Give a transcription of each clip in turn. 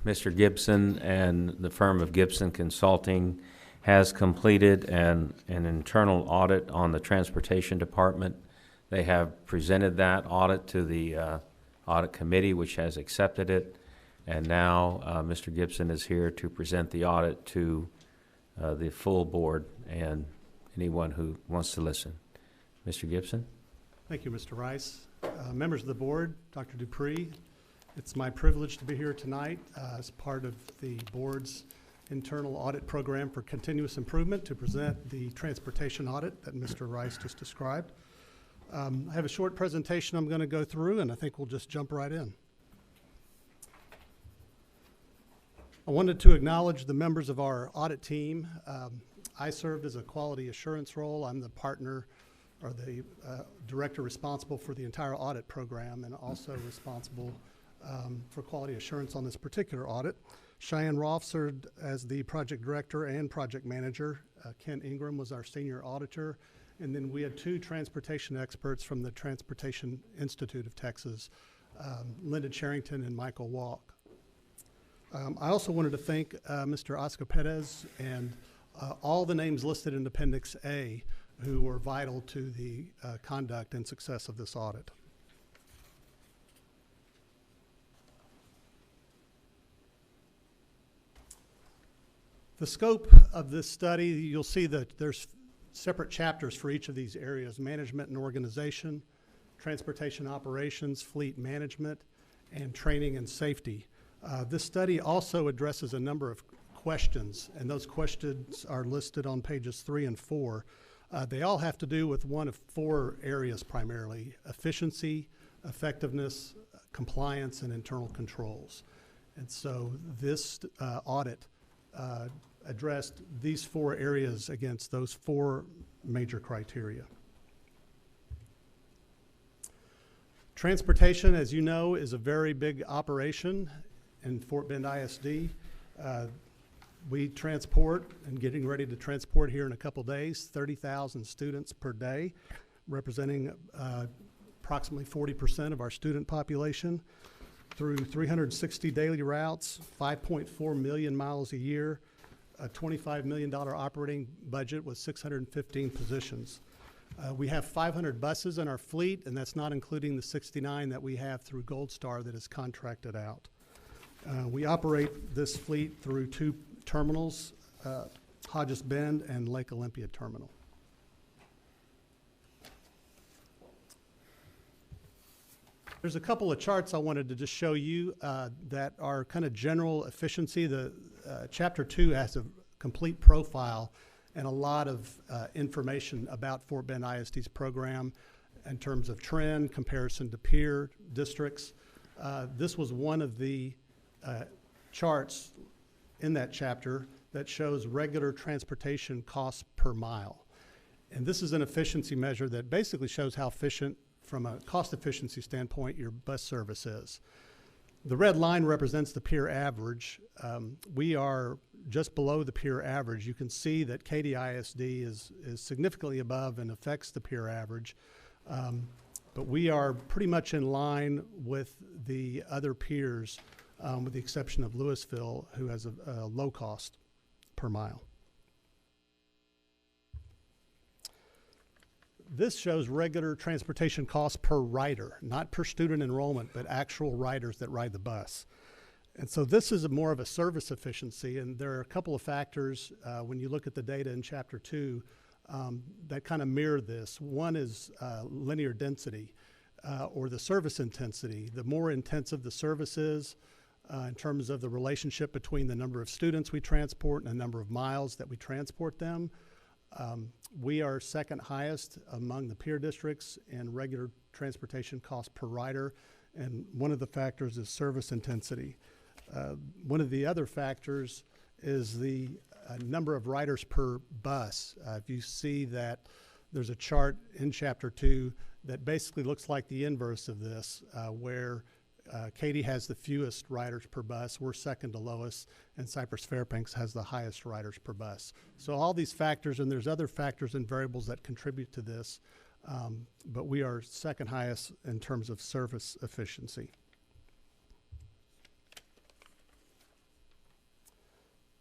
Mr. Gibson and the firm of Gibson Consulting has completed an internal audit on the Transportation Department. They have presented that audit to the audit committee, which has accepted it. And now Mr. Gibson is here to present the audit to the full board and anyone who wants to listen. Mr. Gibson? Thank you, Mr. Rice. Members of the board, Dr. Dupree, it's my privilege to be here tonight as part of the board's internal audit program for continuous improvement to present the transportation audit that Mr. Rice just described. I have a short presentation I'm going to go through, and I think we'll just jump right in. I wanted to acknowledge the members of our audit team. I served as a quality assurance role. I'm the partner or the director responsible for the entire audit program and also responsible for quality assurance on this particular audit. Cheyenne Rolfe served as the project director and project manager. Kent Ingram was our senior auditor. And then we had two transportation experts from the Transportation Institute of Texas, Linda Charrington and Michael Walk. I also wanted to thank Mr. Oscar Perez and all the names listed in Appendix A who were vital to the conduct and success of this audit. The scope of this study, you'll see that there's separate chapters for each of these areas: management and organization, transportation operations, fleet management, and training and safety. This study also addresses a number of questions, and those questions are listed on pages 3 and 4. They all have to do with one of 4 areas primarily: efficiency, effectiveness, compliance, and internal controls. And so this audit addressed these 4 areas against those 4 major criteria. Transportation, as you know, is a very big operation in Fort Bend ISD. We transport, and getting ready to transport here in a couple days, 30,000 students per day, representing approximately 40% of our student population, through 360 daily routes, 5.4 million miles a year, a $25 million operating budget with 615 positions. We have 500 buses in our fleet, and that's not including the 69 that we have through Gold Star that is contracted out. We operate this fleet through 2 terminals, Hodges Bend and Lake Olympia Terminal. There's a couple of charts I wanted to just show you that are kind of general efficiency. The Chapter 2 has a complete profile and a lot of information about Fort Bend ISD's program in terms of trend, comparison to peer districts. This was one of the charts in that chapter that shows regular transportation costs per mile. And this is an efficiency measure that basically shows how efficient, from a cost efficiency standpoint, your bus service is. The red line represents the peer average. We are just below the peer average. You can see that Katy ISD is significantly above and affects the peer average. But we are pretty much in line with the other peers, with the exception of Louisville, who has a low cost per mile. This shows regular transportation costs per rider, not per student enrollment, but actual riders that ride the bus. And so this is more of a service efficiency, and there are a couple of factors when you look at the data in Chapter 2 that kind of mirror this. One is linear density, or the service intensity. The more intensive the service is, in terms of the relationship between the number of students we transport and the number of miles that we transport them, we are second highest among the peer districts in regular transportation cost per rider, and one of the factors is service intensity. One of the other factors is the number of riders per bus. If you see that there's a chart in Chapter 2 that basically looks like the inverse of this, where Katy has the fewest riders per bus, we're second to lowest, and Cypress Fairbanks has the highest riders per bus. So all these factors, and there's other factors and variables that contribute to this, but we are second highest in terms of service efficiency.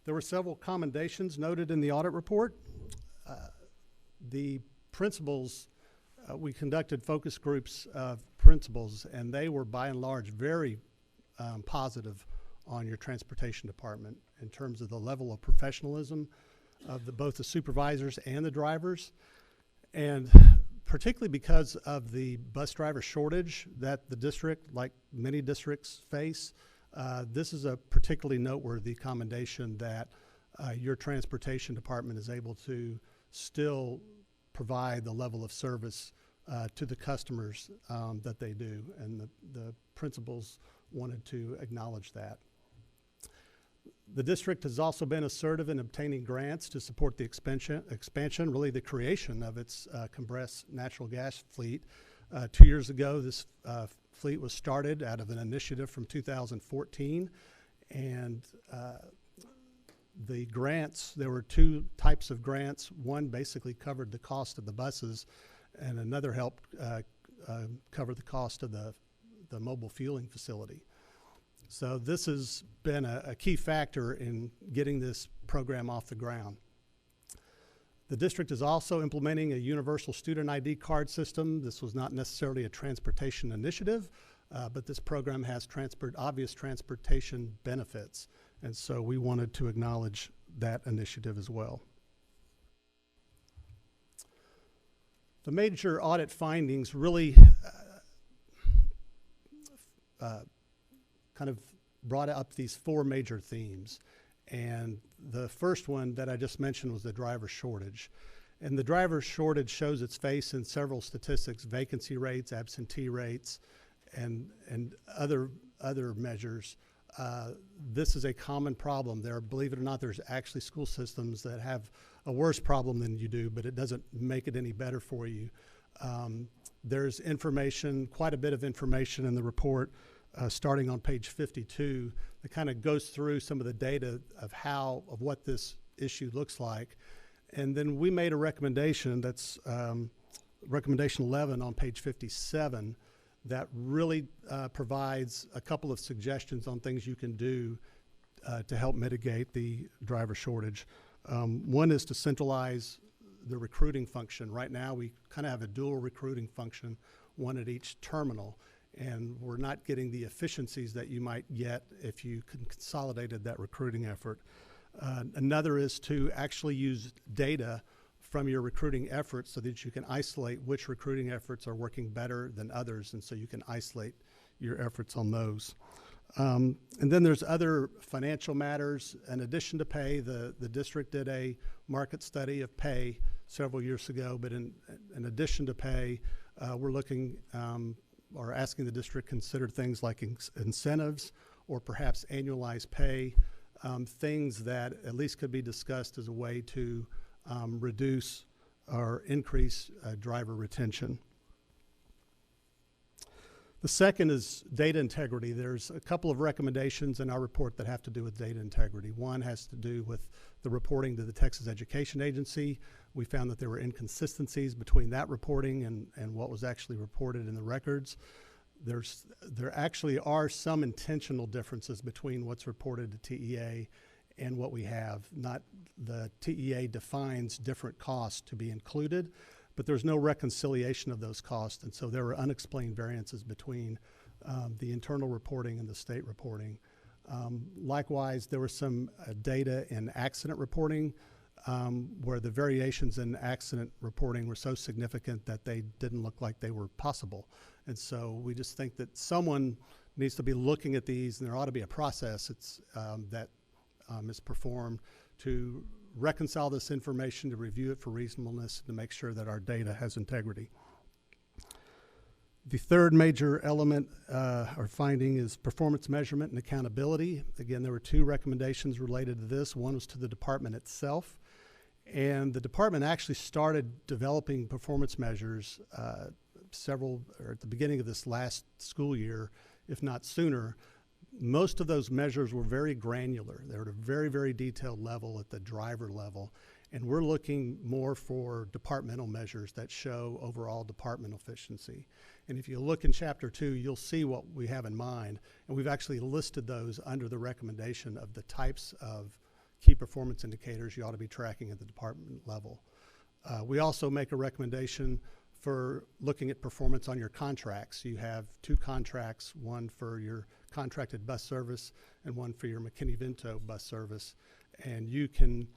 There were several commendations noted in the audit report. The principals, we conducted focus groups of principals, and they were by and large very positive on your transportation department in terms of the level of professionalism of both the supervisors and the drivers, and particularly because of the bus driver shortage that the district, like many districts, face. This is a particularly noteworthy commendation that your transportation department is able to still provide the level of service to the customers that they do, and the principals wanted to acknowledge that. The district has also been assertive in obtaining grants to support the expansion, really the creation of its compressed natural gas fleet. 2 years ago, this fleet was started out of an initiative from 2014, and the grants, there were two types of grants. One basically covered the cost of the buses, and another helped cover the cost of the mobile fueling facility. So this has been a key factor in getting this program off the ground. The district is also implementing a universal student ID card system. This was not necessarily a transportation initiative, but this program has obvious transportation benefits, and so we wanted to acknowledge that initiative as well. The major audit findings really kind of brought up these four major themes. And the first one that I just mentioned was the driver shortage. And the driver shortage shows its face in several statistics: vacancy rates, absentee rates, and other measures. This is a common problem. Believe it or not, there's actually school systems that have a worse problem than you do, but it doesn't make it any better for you. There's information, quite a bit of information in the report, starting on page 52, that kind of goes through some of the data of what this issue looks like. And then we made a recommendation, that's recommendation 11 on page 57, that really provides a couple of suggestions on things you can do to help mitigate the driver shortage. One is to centralize the recruiting function. Right now we kind of have a dual recruiting function, one at each terminal, and we're not getting the efficiencies that you might get if you consolidated that recruiting effort. Another is to actually use data from your recruiting efforts so that you can isolate which recruiting efforts are working better than others, and so you can isolate your efforts on those. And then there's other financial matters. In addition to pay, the district did a market study of pay several years ago, but in addition to pay, we're looking or asking the district consider things like incentives or perhaps annualized pay, things that at least could be discussed as a way to reduce or increase driver retention. The second is data integrity. There's a couple of recommendations in our report that have to do with data integrity. One has to do with the reporting to the Texas Education Agency. We found that there were inconsistencies between that reporting and what was actually reported in the records. There actually are some intentional differences between what's reported to TEA and what we have. Not the TEA defines different costs to be included, but there's no reconciliation of those costs, and so there were unexplained variances between the internal reporting and the state reporting. Likewise, there was some data in accident reporting where the variations in accident reporting were so significant that they didn't look like they were possible. And so we just think that someone needs to be looking at these, and there ought to be a process that is performed to reconcile this information, to review it for reasonableness, to make sure that our data has integrity. The third major element or finding is performance measurement and accountability. Again, there were two recommendations related to this. One was to the department itself, and the department actually started developing performance measures at the beginning of this last school year, if not sooner. Most of those measures were very granular. They were at a very, very detailed level at the driver level. And we're looking more for departmental measures that show overall departmental efficiency. And if you look in Chapter 2, you'll see what we have in mind. And we've actually listed those under the recommendation of the types of key performance indicators you ought to be tracking at the department level. We also make a recommendation for looking at performance on your contracts. You have 2 contracts, one for your contracted bus service and one for your McKinney-Vento bus service. And you can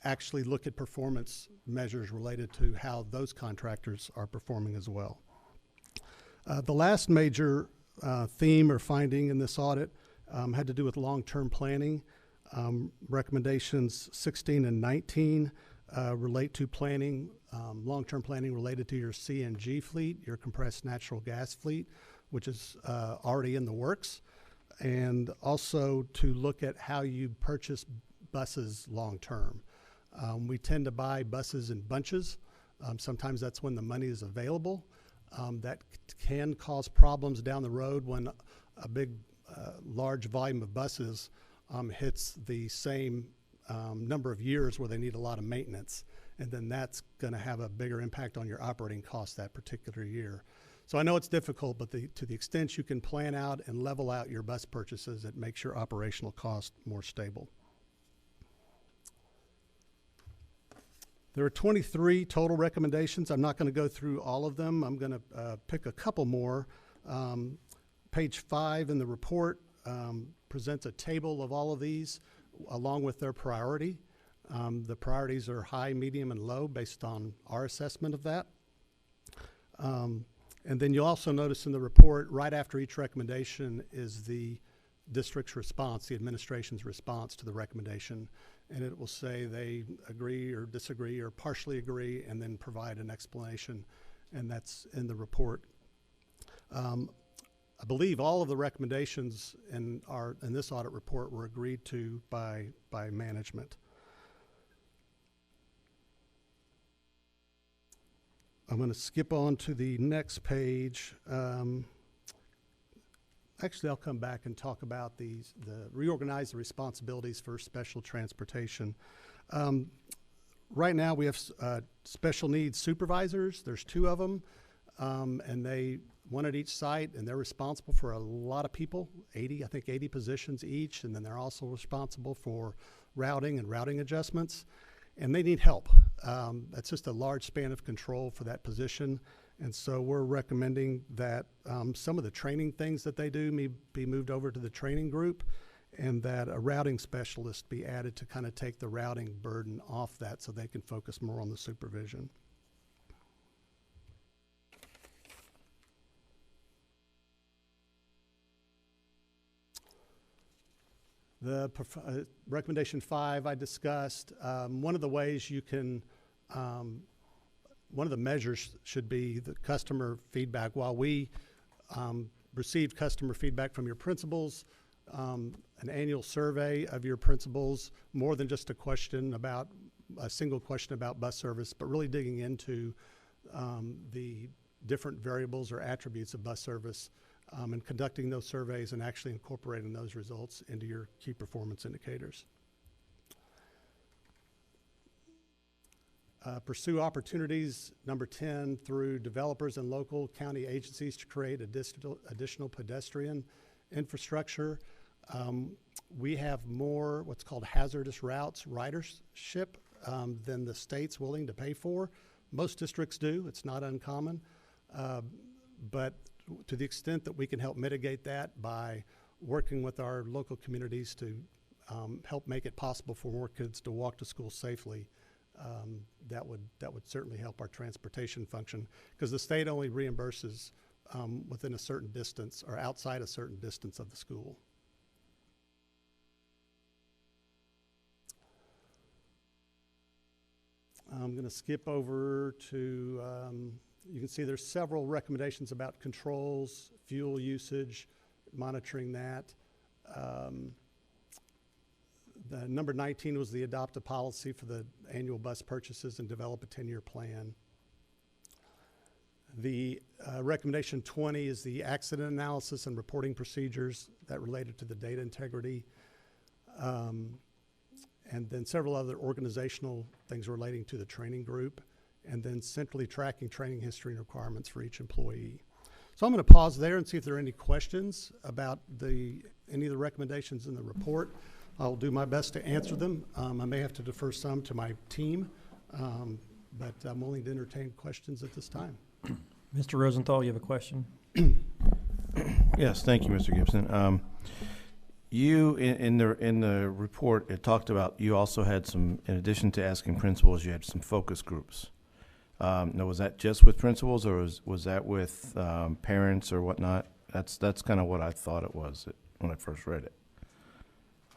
actually look at performance measures related to how those contractors are performing as well. The last major theme or finding in this audit had to do with long-term planning. Recommendations 16 and 19 relate to planning, long-term planning related to your CNG fleet, your compressed natural gas fleet, which is already in the works, and also to look at how you purchase buses long-term. We tend to buy buses in bunches. Sometimes that's when the money is available. That can cause problems down the road when a big, large volume of buses hits the same number of years where they need a lot of maintenance. And then that's going to have a bigger impact on your operating costs that particular year. So I know it's difficult, but to the extent you can plan out and level out your bus purchases, it makes your operational cost more stable. There are 23 total recommendations. I'm not going to go through all of them. I'm going to pick a couple more. Page 5 in the report presents a table of all of these along with their priority. The priorities are high, medium, and low based on our assessment of that. And then you'll also notice in the report, right after each recommendation is the district's response, the administration's response to the recommendation. And it will say they agree or disagree or partially agree and then provide an explanation, and that's in the report. I believe all of the recommendations in this audit report were agreed to by management. I'm going to skip on to the next page. Actually, I'll come back and talk about the reorganize the responsibilities for special transportation. Right now, we have special needs supervisors. There's 2 of them, and one at each site, and they're responsible for a lot of people, I think 80 positions each, and then they're also responsible for routing and routing adjustments, and they need help. That's just a large span of control for that position. And so we're recommending that some of the training things that they do may be moved over to the training group, and that a routing specialist be added to kind of take the routing burden off that so they can focus more on the supervision. The recommendation 5 I discussed. One of the ways you can one of the measures should be the customer feedback. While we receive customer feedback from your principals, an annual survey of your principals, more than just a single question about bus service, but really digging into the different variables or attributes of bus service, and conducting those surveys and actually incorporating those results into your key performance indicators. Pursue opportunities, number 10, through developers and local county agencies to create additional pedestrian infrastructure. We have more what's called hazardous routes ridership than the state's willing to pay for. Most districts do. It's not uncommon. But to the extent that we can help mitigate that by working with our local communities to help make it possible for more kids to walk to school safely, that would certainly help our transportation function, because the state only reimburses within a certain distance or outside a certain distance of the school. I'm going to skip over to, you can see there's several recommendations about controls, fuel usage, monitoring that. The number 19 was the adopt a policy for the annual bus purchases and develop a 10-year plan. The recommendation 20 is the accident analysis and reporting procedures that related to the data integrity. And then several other organizational things relating to the training group, and then centrally tracking training history and requirements for each employee. So I'm going to pause there and see if there are any questions about any of the recommendations in the report. I'll do my best to answer them. I may have to defer some to my team, but I'm willing to entertain questions at this time. Mr. Rosenthal, you have a question? Yes, thank you, Mr. Gibson. You, in the report, it talked about you also had some, in addition to asking principals, you had some focus groups. Now, was that just with principals, or was that with parents or whatnot? That's kind of what I thought it was when I first read it.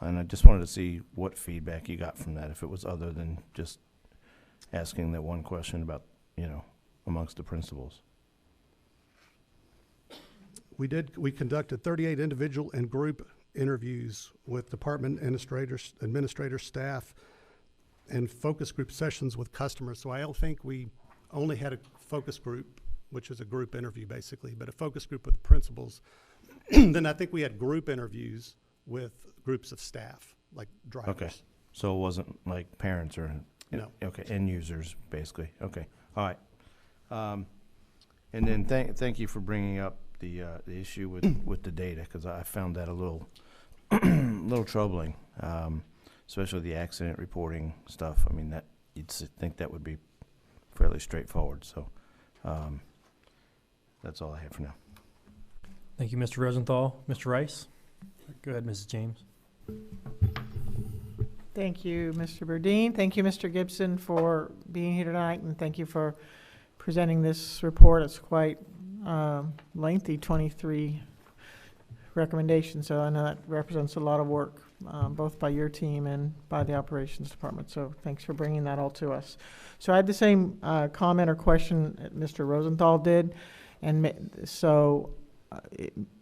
And I just wanted to see what feedback you got from that, if it was other than just asking that one question about, amongst the principals. We conducted 38 individual and group interviews with department administrators, staff, and focus group sessions with customers. So I don't think we only had a focus group, which is a group interview basically, but a focus group with principals. Then I think we had group interviews with groups of staff, like drivers. Okay, so it wasn't like parents or No. Okay, end users basically. Okay, all right. And then thank you for bringing up the issue with the data, because I found that a little little troubling, especially the accident reporting stuff. I mean, that you'd think that would be fairly straightforward. So that's all I have for now. Thank you, Mr. Rosenthal. Mr. Rice? Go ahead, Mrs. James. Thank you, Mr. Burdine. Thank you, Mr. Gibson, for being here tonight, and thank you for presenting this report. It's quite lengthy, 23 recommendations, so I know that represents a lot of work, both by your team and by the operations department, so thanks for bringing that all to us. So I had the same comment or question that Mr. Rosenthal did, and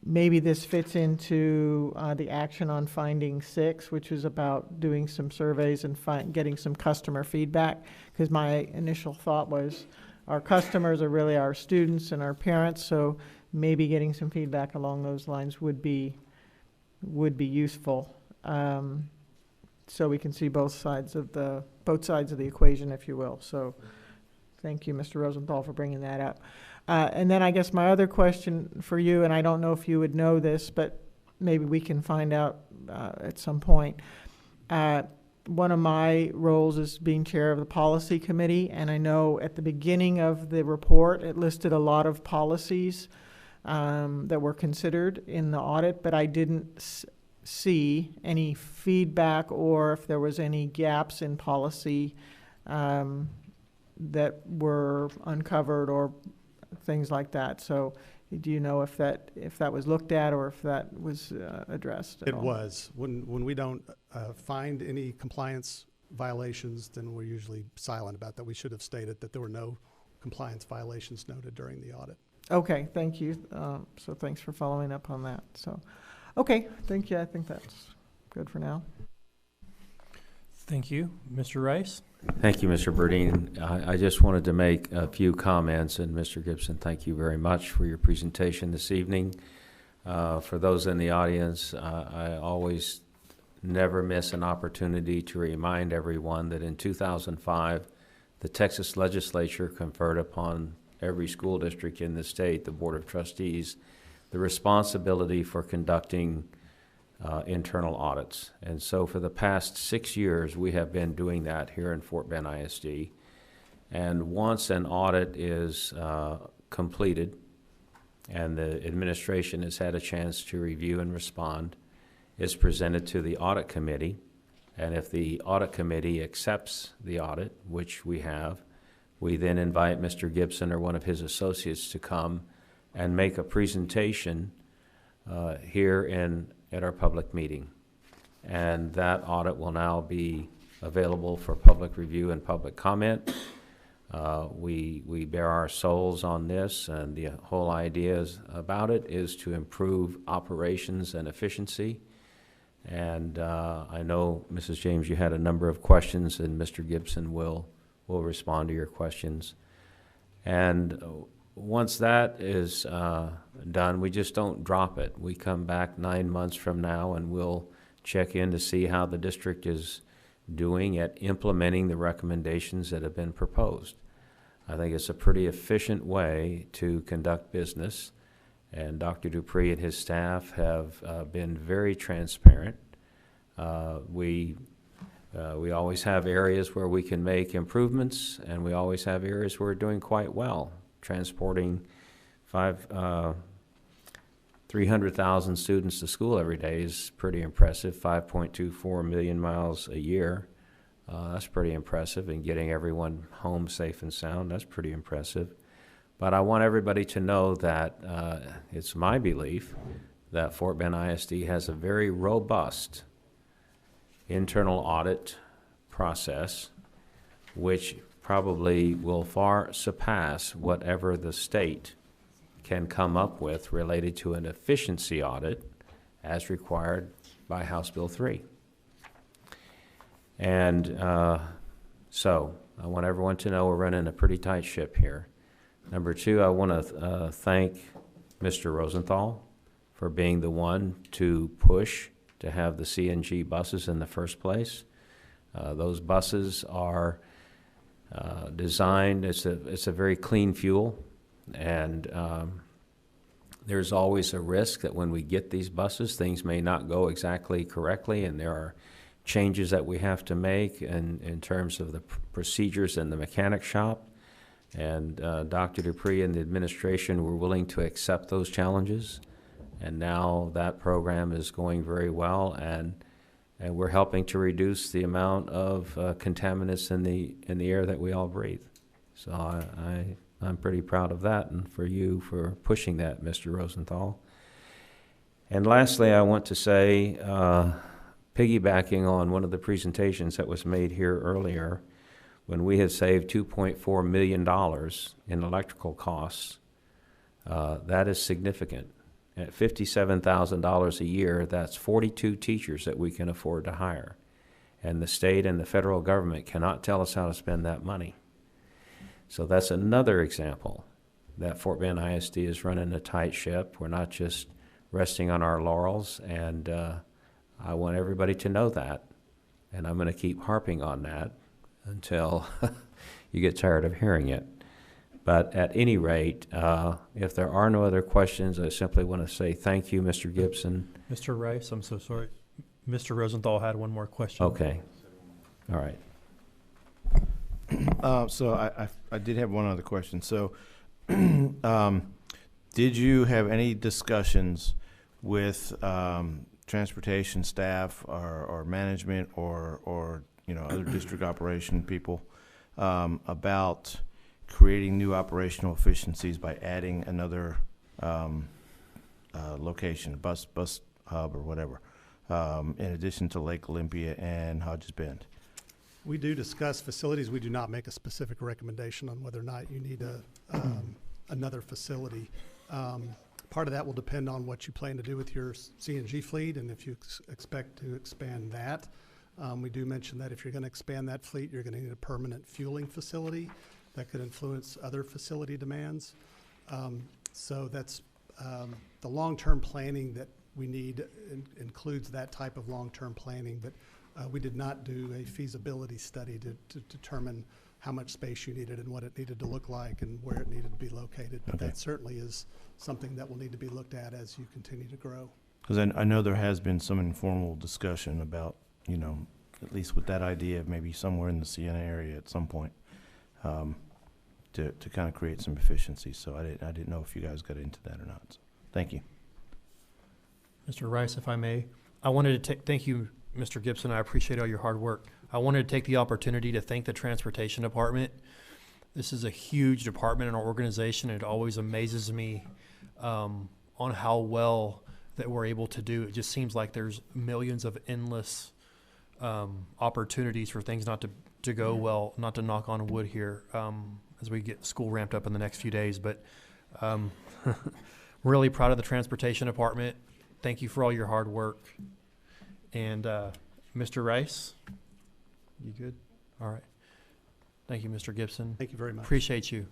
maybe this fits into the action on finding 6, which is about doing some surveys and getting some customer feedback, because my initial thought was our customers are really our students and our parents, so maybe getting some feedback along those lines would be useful, so we can see both sides of the equation, if you will. So thank you, Mr. Rosenthal, for bringing that up. And then I guess my other question for you, and I don't know if you would know this, but maybe we can find out at some point. One of my roles is being chair of the policy committee, and I know at the beginning of the report it listed a lot of policies that were considered in the audit, but I didn't see any feedback or if there was any gaps in policy that were uncovered or things like that. So do you know if that was looked at or if that was addressed at all? It was. When we don't find any compliance violations, then we're usually silent about that. We should have stated that there were no compliance violations noted during the audit. Okay, thank you. So thanks for following up on that. So, okay, thank you. I think that's good for now. Thank you. Mr. Rice? Thank you, Mr. Burdine. I just wanted to make a few comments, and Mr. Gibson, thank you very much for your presentation this evening. For those in the audience, I always never miss an opportunity to remind everyone that in 2005, the Texas legislature conferred upon every school district in the state, the Board of Trustees, the responsibility for conducting internal audits. And so for the past 6 years, we have been doing that here in Fort Bend ISD. And once an audit is completed and the administration has had a chance to review and respond, it's presented to the audit committee. And if the audit committee accepts the audit, which we have, we then invite Mr. Gibson or one of his associates to come and make a presentation here at our public meeting. And that audit will now be available for public review and public comment. We bear our souls on this, and the whole idea about it is to improve operations and efficiency. And I know, Mrs. James, you had a number of questions, and Mr. Gibson will respond to your questions. And once that is done, we just don't drop it. We come back 9 months from now and we'll check in to see how the district is doing at implementing the recommendations that have been proposed. I think it's a pretty efficient way to conduct business, and Dr. Dupree and his staff have been very transparent. We always have areas where we can make improvements, and we always have areas where we're doing quite well. Transporting 300,000 students to school every day is pretty impressive. 5.24 million miles a year. That's pretty impressive. And getting everyone home safe and sound, that's pretty impressive. But I want everybody to know that it's my belief that Fort Bend ISD has a very robust internal audit process, which probably will far surpass whatever the state can come up with related to an efficiency audit as required by House Bill 3. And so I want everyone to know we're running a pretty tight ship here. Number two, I want to thank Mr. Rosenthal for being the one to push to have the CNG buses in the first place. Those buses are designed, it's a very clean fuel, and there's always a risk that when we get these buses, things may not go exactly correctly, and there are changes that we have to make in terms of the procedures in the mechanic shop. And Dr. Dupree and the administration were willing to accept those challenges. And now that program is going very well, and we're helping to reduce the amount of contaminants in the air that we all breathe. So I'm pretty proud of that, and for you for pushing that, Mr. Rosenthal. And lastly, I want to say, piggybacking on one of the presentations that was made here earlier, when we have saved $2.4 million in electrical costs, that is significant. At $57,000 a year, that's 42 teachers that we can afford to hire. And the state and the federal government cannot tell us how to spend that money. So that's another example that Fort Bend ISD is running a tight ship. We're not just resting on our laurels, and I want everybody to know that. And I'm going to keep harping on that until you get tired of hearing it. But at any rate, if there are no other questions, I simply want to say thank you, Mr. Gibson. Mr. Rice, I'm so sorry. Mr. Rosenthal had one more question. Okay. All right. So I did have one other question. So did you have any discussions with transportation staff or management or other district operation people about creating new operational efficiencies by adding another location, bus hub or whatever, in addition to Lake Olympia and Hodges Bend? We do discuss facilities. We do not make a specific recommendation on whether or not you need another facility. Part of that will depend on what you plan to do with your CNG fleet and if you expect to expand that. We do mention that if you're going to expand that fleet, you're going to need a permanent fueling facility that could influence other facility demands. So that's the long-term planning that we need includes that type of long-term planning, but we did not do a feasibility study to determine how much space you needed and what it needed to look like and where it needed to be located. But Okay. that certainly is something that will need to be looked at as you continue to grow. Because I know there has been some informal discussion about, at least with that idea of maybe somewhere in the Sienna area at some point, to kind of create some efficiency. So I didn't know if you guys got into that or not. So, thank you. Mr. Rice, if I may, I wanted to thank you, Mr. Gibson. I appreciate all your hard work. I wanted to take the opportunity to thank the Transportation Department. This is a huge department in our organization. It always amazes me on how well that we're able to do. It just seems like there's millions of endless opportunities for things not to go well, not to knock on wood here as we get school ramped up in the next few days. But really proud of the Transportation Department. Thank you for all your hard work. And Mr. Rice, you good? All right. Thank you, Mr. Gibson. Thank you very much. Appreciate you.